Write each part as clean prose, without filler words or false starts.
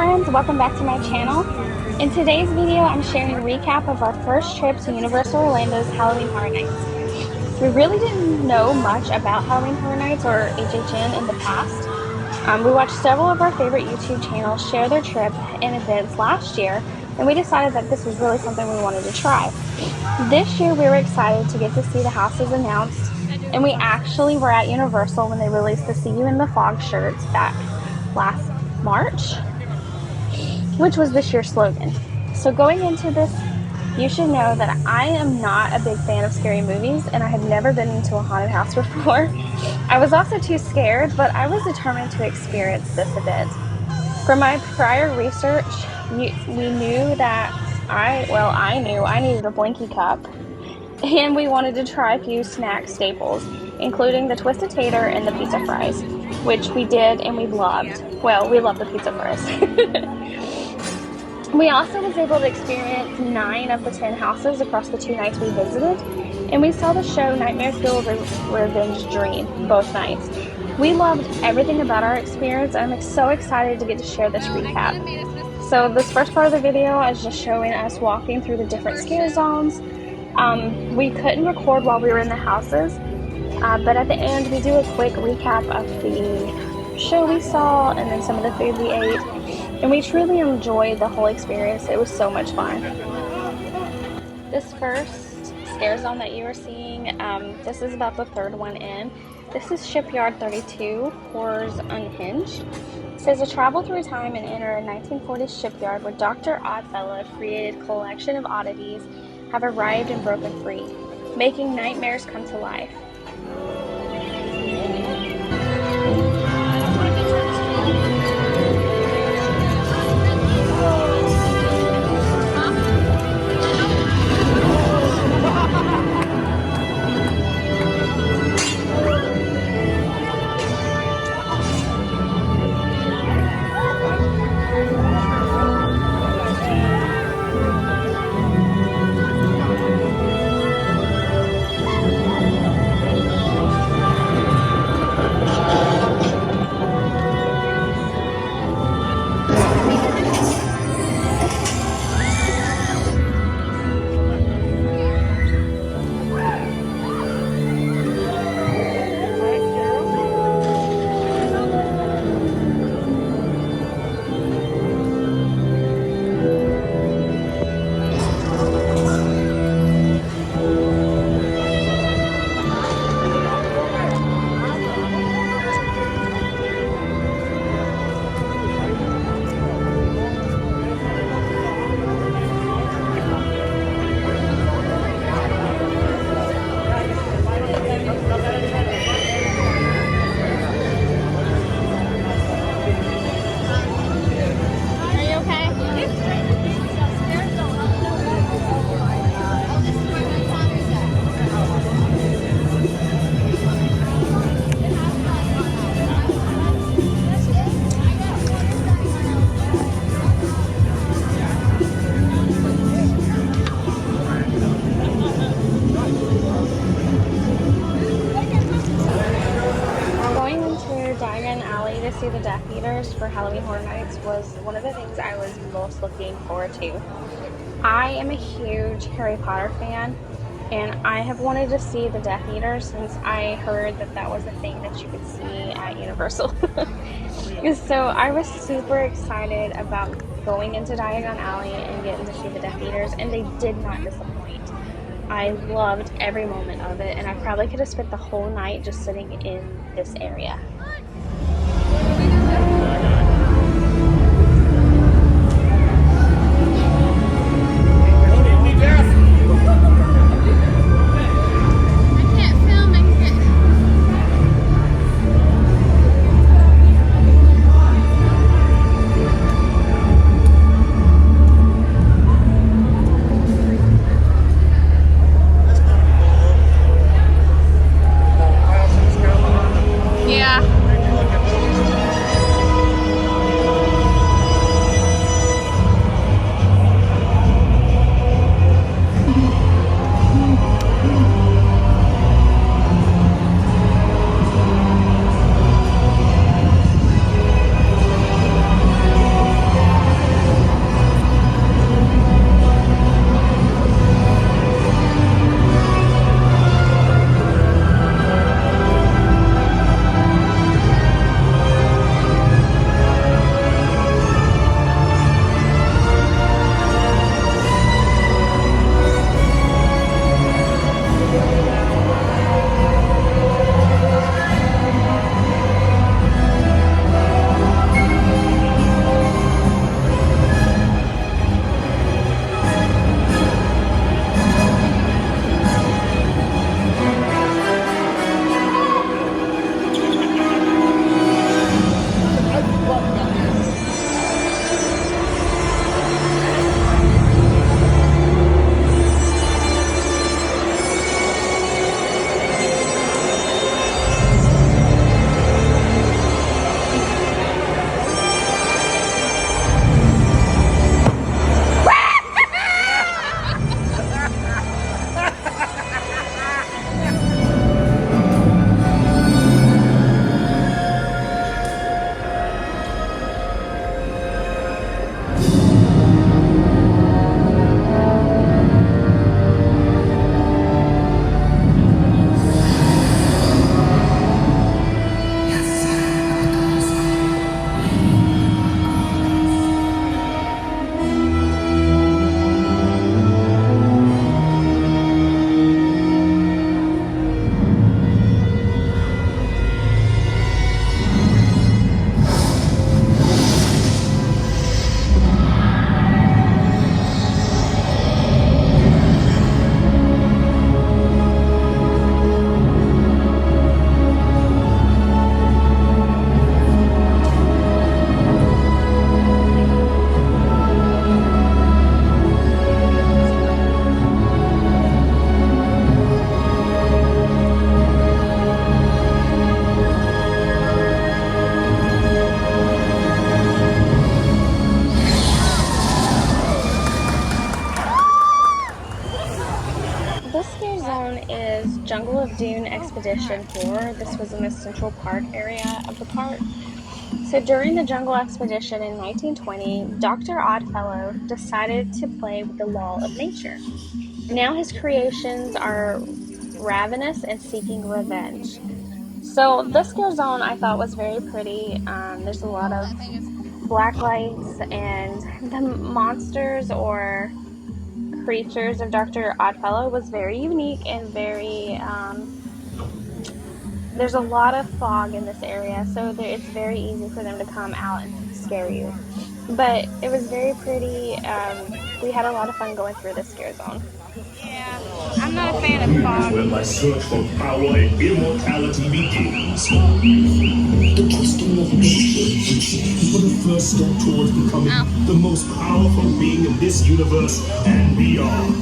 friends, welcome back to my channel. In today's video, I'm sharing a recap of our first trip to Universal Orlando's Halloween Horror Nights. We really didn't know much about Halloween Horror Nights or HHN in the past. We watched several of our favorite YouTube channels share their trip and events last year, and we decided that this was really something we wanted to try. This year, we were excited to get to see the houses announced, and we actually were at Universal when they released the See You in the Fog shirts back last March, which was this year's slogan. So going into this, you should know that I am not a big fan of scary movies, and I had never been into a haunted house before. I was also too scared, but I was determined to experience this event. From my prior research, we knew that I knew I needed a Blinky cup, and we wanted to try a few snack staples, including the Twisted Tater and the pizza fries, which we did and we loved. Well, we loved the pizza fries. We also was able to experience 9 of the 10 houses across the 2 nights we visited, and we saw the show Nightmare Fuel Revenge Dream both nights. We loved everything about our experience, and I'm so excited to get to share this recap. So this first part of the video is just showing us walking through the different scare zones. We couldn't record while we were in the houses, but at the end we do a quick recap of the show we saw and then some of the food we ate. And we truly enjoyed the whole experience. It was so much fun. This first scare zone that you are seeing, this is about the 3rd one in. This is Shipyard 32, Horrors Unhinged. It says, a travel through time and enter a 1940s shipyard where Dr. Oddfellow created collection of oddities have arrived and broken free, making nightmares come to life. See the Death Eaters for Halloween Horror Nights was one of the things I was most looking forward to. I am a huge Harry Potter fan, and I have wanted to see the Death Eaters since I heard that that was a thing that you could see at Universal. So I was super excited about going into Diagon Alley and getting to see the Death Eaters, and they did not disappoint. I loved every moment of it, and I probably could have spent the whole night just sitting in this area. Yeah. Dune Expedition 4. This was in the Central Park area of the park. So during the Jungle Expedition in 1920, Dr. Oddfellow decided to play with the law of nature. Now his creations are ravenous and seeking revenge. So this scare zone I thought was very pretty. There's a lot of black lights, and the monsters or creatures of Dr. Oddfellow was very unique and very there's a lot of fog in this area, so it's very easy for them to come out and scare you. But it was very pretty. We had a lot of fun going through this scare zone. Yeah, I'm not a fan of fog. Where my search for power and immortality begins. The crystal of nature for the first step towards becoming the most powerful being in this universe and beyond.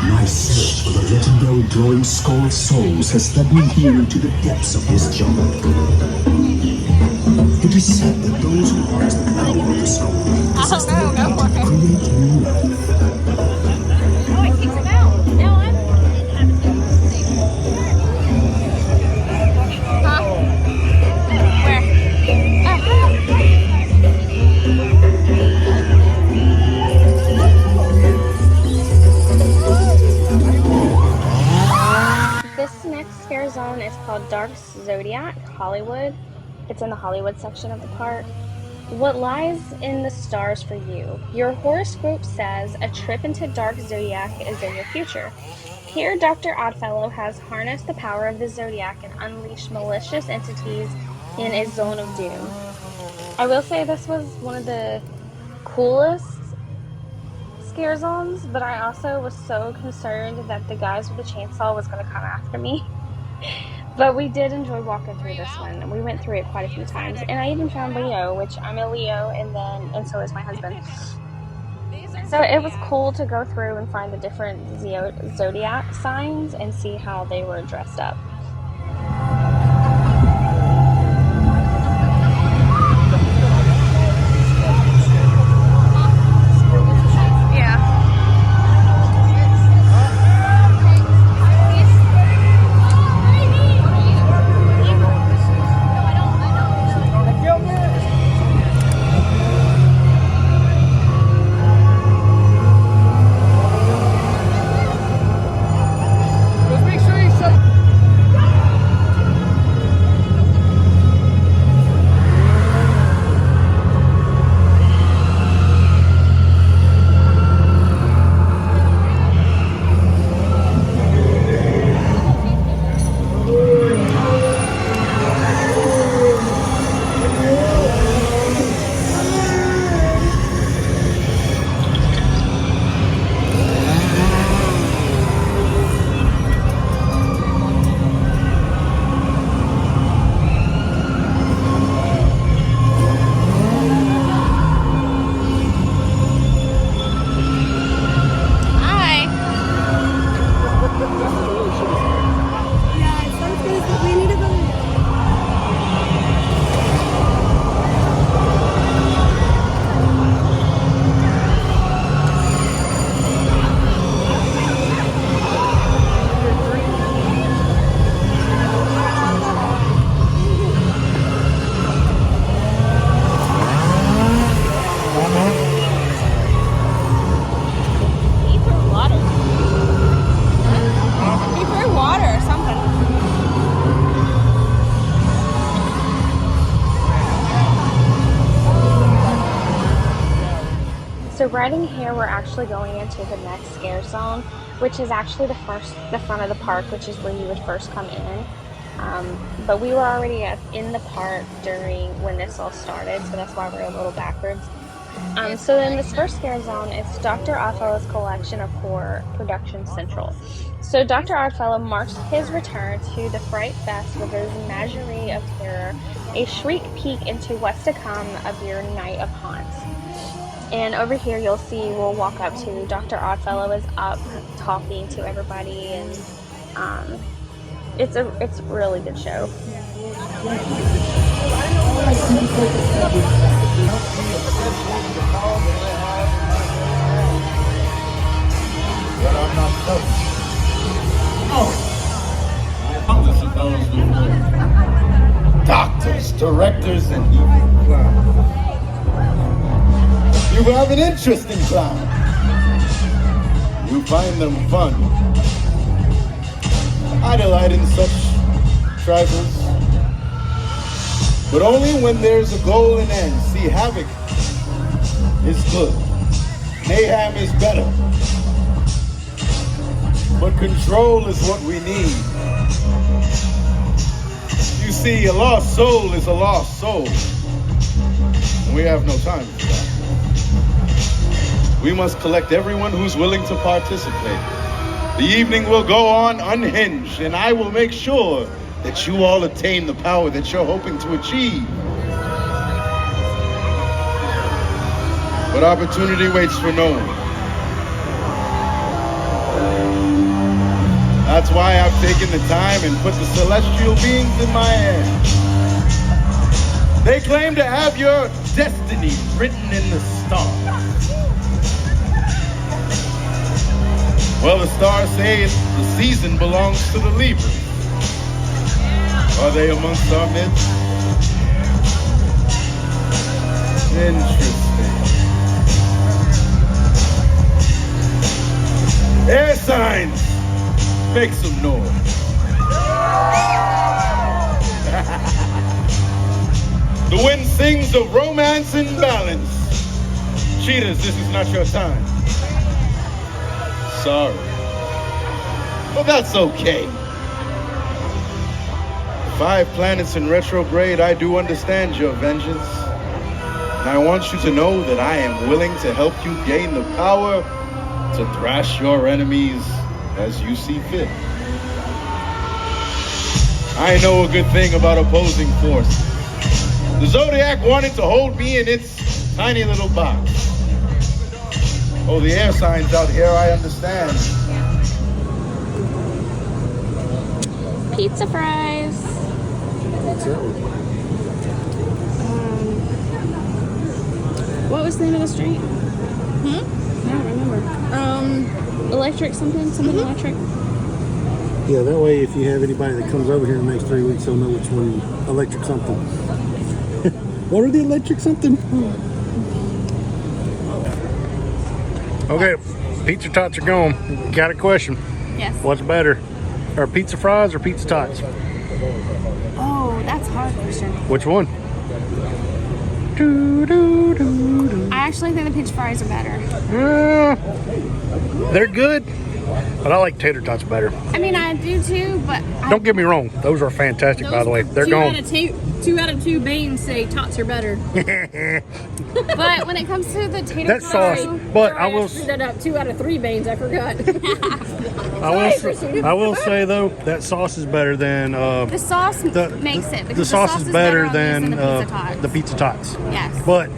My search for the legendary glowing skull of souls has led me here into the depths of this jungle. It is said that those who harness the power of the skull possess the ability to create new life. Oh, it kicks him out. Now I'm Where? This next scare zone is called Dark Zodiac, Hollywood. It's in the Hollywood section of the park. What lies in the stars for you? Your horoscope says a trip into Dark Zodiac is in your future. Here, Dr. Oddfellow has harnessed the power of the Zodiac and unleashed malicious entities in a zone of doom. I will say this was one of the coolest scare zones, but I also was so concerned that the guys with the chainsaw was going to come after me. But we did enjoy walking through this one, and we went through it quite a few times. And I even found Leo, which I'm a Leo, and so is my husband. So it was cool to go through and find the different zodiac signs and see how they were dressed up. So right in here, we're actually going into the next scare zone, which is actually the front of the park, which is where you would first come in. But we were already in the park during when this all started, so that's why we're a little backwards. So then this first scare zone is Dr. Oddfellow's collection of horror, Production Central. So Dr. Oddfellow marks his return to the Fright Fest with his menagerie of terror, a shriek peek into what's to come of your night of haunts. And over here you'll see, we'll walk up to Dr. Oddfellow is up talking to everybody, and it's a really good show. Doctors, directors, and even clowns. You have an interesting clown. You find them fun. I delight in such trifles, but only when there's a goal in end. See, havoc is good. Mayhem is better. But control is what we need. You see, a lost soul is a lost soul. And we have no time for that. We must collect everyone who's willing to participate. The evening will go on unhinged, and I will make sure that you all attain the power that you're hoping to achieve. But opportunity waits for no one. That's why I've taken the time and put the celestial beings in my hands. They claim to have your destiny written in the stars. Well, the stars say the season belongs to the Libras. Are they amongst our midst? Interesting. Air signs, make some noise. The wind sings of romance and balance. Cheetahs, this is not your time. Sorry. But that's okay. 5 planets in retrograde, I do understand your vengeance. And I want you to know that I am willing to help you gain the power to thrash your enemies as you see fit. I know a good thing about opposing forces. The Zodiac wanted to hold me in its tiny little box. Oh, the air signs out here, I understand. Pizza fries. What was the name of the street? I don't remember. Electric something electric. Yeah, that way if you have anybody that comes over here in the next 3 weeks, they'll know which one electric something. What are the electric something? Okay, pizza tots are gone. Got a question. Yes. What's better? Are pizza fries or pizza tots? Oh, that's a hard question. Which one? I actually think the pizza fries are better. They're good, but I like tater tots better. I mean, I do too, but Don't get me wrong; those are fantastic. By the way, they're gone. 2 out of 2 beans say tots are better. But when it comes to the tater That sauce, but I will. screwed that up. 2 out of 3 beans, I forgot. I will say though that sauce is better than The sauce makes it. the Because sauce is better than the pizza tots. the pizza tots. Yes. But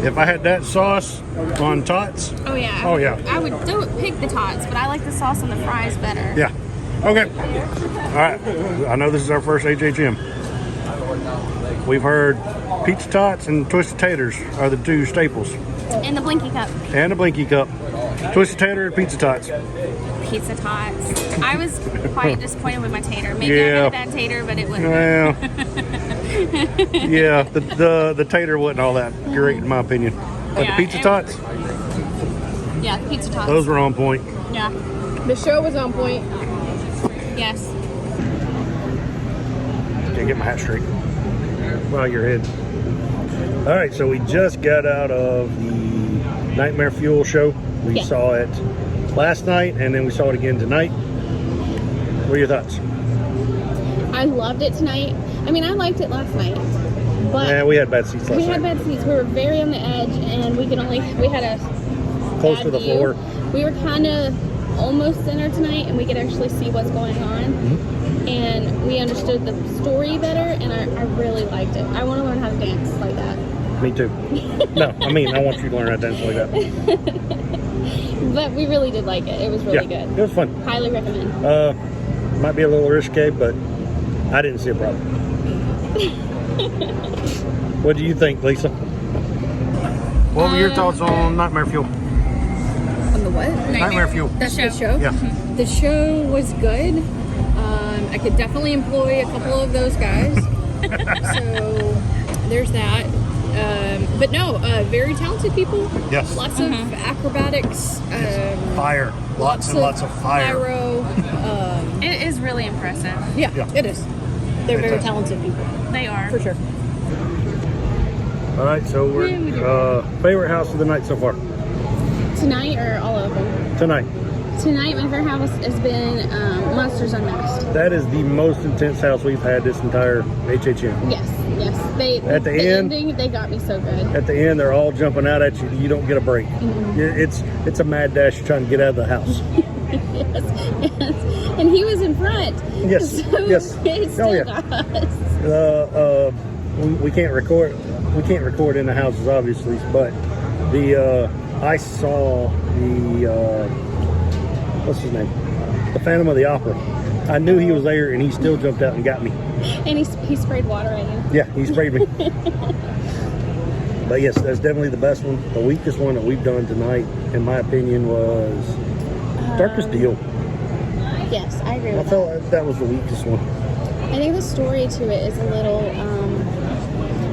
if I had that sauce on tots, Oh yeah. Oh, yeah. I would pick the tots, but I like the sauce on the fries better. yeah. Okay. All right. I know this is our first HHM. We've heard pizza tots and twisted taters are the 2 staples, And the Blinky cup. and a blinky cup. Twisted tater and pizza tots. Pizza tots. I was quite disappointed with my tater. Maybe I Yeah. had a bad tater, but it wasn't. Well, yeah, the tater wasn't all that great in my opinion. But Yeah, the pizza and- tots, Yeah, pizza tots. those were on point. Yeah. The show was on point. Yes. Can't get my hat straight. Wow, your head. All right, so we just got out of the Nightmare Fuel show. We Yeah. saw it last night, and then we saw it again tonight. What are your thoughts? I loved it tonight. I mean, I liked it last night. But Yeah, we had bad seats last we had night. bad seats. We were very on the edge, and we had a Close bad to the view. floor. We were kind of almost center tonight, and we could actually see what's going on. Mm-hmm. And we understood the story better, and I really liked it. I want to learn how to dance like that. Me too. No, I mean, I want you to learn how to dance like that. But we really did like it. It was really Yeah, good. it was fun. Highly recommend. Might be a little risque, but I didn't see a problem. What do you think, Lisa? What were your thoughts on Nightmare Fuel? On the what? Nightmare Fuel. That's the show? Yeah. The show was good. I could definitely employ a couple of those guys. So there's that. But no, very talented people. Yes. Lots of acrobatics. Fire. Lots and lots of fire. Pyro. It is really impressive. Yeah, Yeah. it is. They're very Fantastic. talented people, They are. for sure. All right, so we're favorite house of the night so far. Tonight or all of them? Tonight. Tonight, my favorite house has been Monsters Unmasked. That is the most intense house we've had this entire HHN. Yes, yes. At the end- ending, they got me so good. At the end, they're all jumping out at you. You don't get a break. It's a mad dash trying to get out of the house. Yes, yes. And he was in front. Yes, So yes. It still Oh, yeah. got us. We can't record. We can't record in the houses, obviously. But I saw the what's his name? The Phantom of the Opera. I knew he was there, and he still jumped out and got me. And he sprayed water at you. Yeah, he sprayed me. But yes, that's definitely the best one. The weakest one that we've done tonight, in my opinion, was Darkest Deal. Yes, I agree I with that. felt like that was the weakest one. I think the story to it is a little,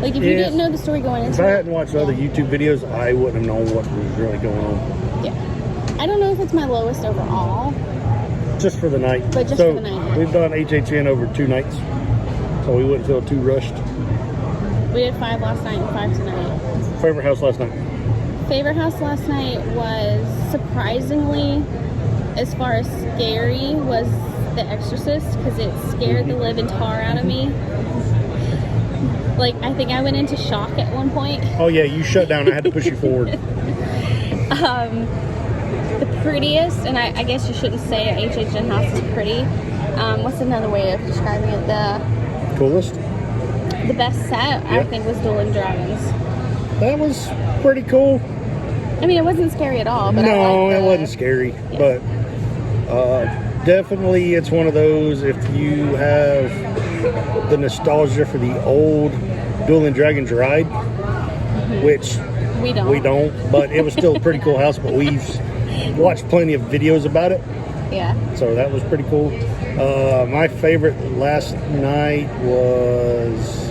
like if you Yeah. didn't know the story going If into I it. hadn't watched other YouTube videos, I wouldn't have known what was really going on. Yeah. I don't know if it's my lowest overall. Just for the night. But just so for the night, yeah. We've done HHN over 2 nights, so we wouldn't feel too rushed. We did 5 last night and 5 tonight. Favorite house last night? Favorite house last night was surprisingly, as far as scary, was The Exorcist because it scared the living tar out of me. Like, I think I went into shock at one point. Oh yeah, you shut down. I had to push you forward. The prettiest, and I guess you shouldn't say a HHN house is pretty. What's another way of describing it? Coolest? The best set, I Yeah. think, was Dueling Dragons. That was pretty cool. I mean, it wasn't scary at all. But I No, liked it wasn't scary, but definitely it's one of those. If you have the nostalgia for the old Dueling Dragons ride, which We don't. we don't, but it was still a pretty cool house. But we've watched plenty of videos about it, Yeah. so that was pretty cool. My favorite last night was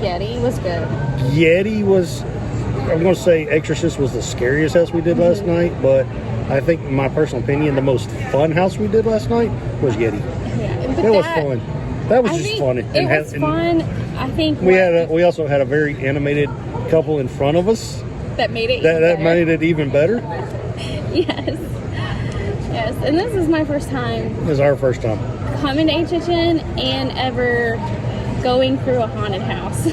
Yeti was good. Yeti was, I'm going to say Exorcist was the scariest house we did last night, but I think, in my personal opinion, the most fun house we did last night was Yeti. Yeah. But It was fun. That was I just think fun. It was fun. I think We also had a very animated couple in front of us. that made it That even made better. it even better. Yes. Yes. And this is my first time It was our first time. coming to HHN and ever going through a haunted house.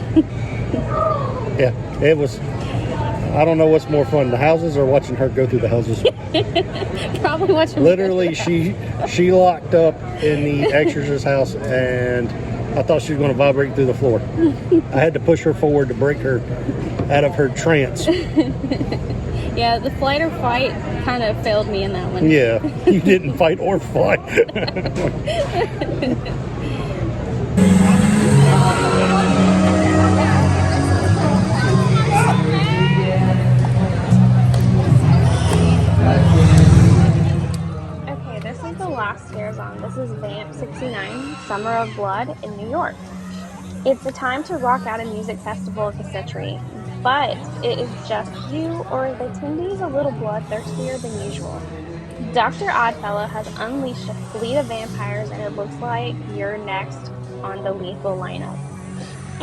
Yeah, it was. I don't know what's more fun, the houses or watching her go through the houses. Probably watching. Literally, she locked up in the Exorcist house, and I thought she was going to vibrate through the floor. I had to push her forward to break her out of her trance. Yeah, the flight or fight kind of failed me in that one. Yeah, you didn't fight or fly. Okay, this is the last Scare Zone. This is Vamp 69, Summer of Blood in New York. It's a time to rock out a music festival of the century, but it is just you or the attendees a little bloodthirstier than usual. Dr. Oddfellow has unleashed a fleet of vampires, and it looks like you're next on the lethal lineup.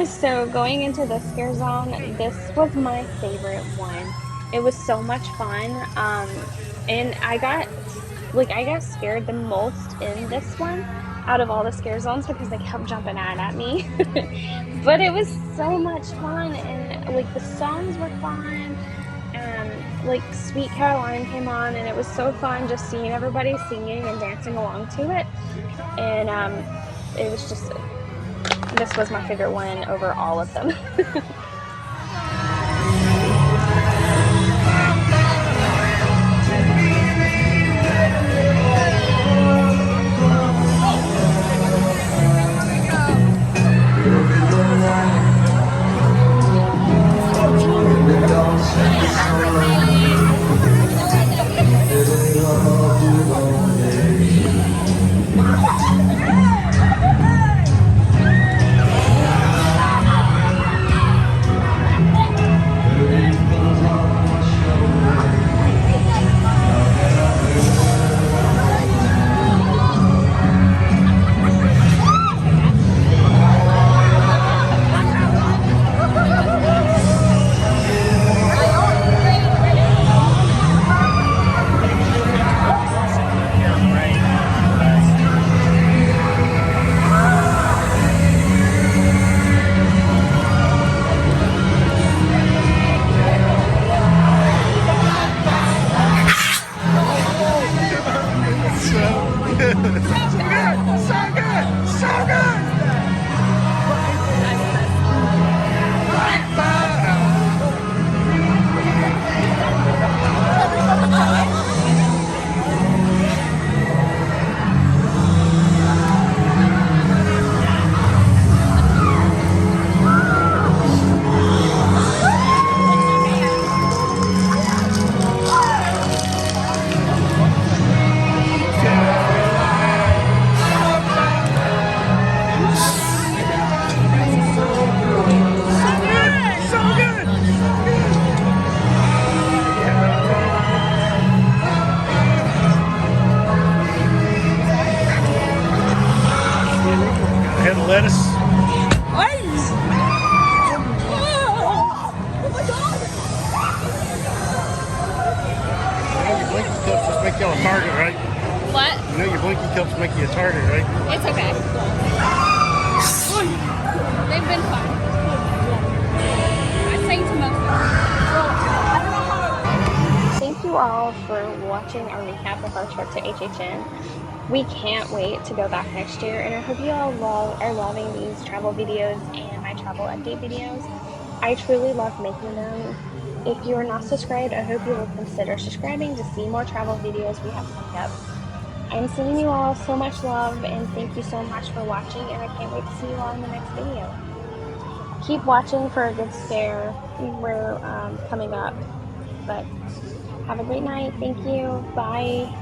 So going into the Scare Zone, this was my favorite one. It was so much fun, and I got like, I got scared the most in this one out of all the scare zones because they kept jumping out at me. But it was so much fun, and like the songs were fun, and like Sweet Caroline came on, and it was so fun just seeing everybody singing and dancing along to it. And it was just, this was my favorite one over all of them. Head of lettuce. Your blinky cups just make y'all a target, right? What? You know your blinky cups make you a target, right? It's okay. They've been fun. I sang to most of them. Thank you all for watching our recap of our trip to HHN. We can't wait to go back next year, and I hope you all are loving these travel videos and my travel update videos. I truly love making them. If you are not subscribed, I hope you will consider subscribing to see more travel videos we have coming up. I'm sending you all so much love, and thank you so much for watching, and I can't wait to see you all in the next video. Keep watching for a good scare. We're coming up, but have a great night. Thank you. Bye.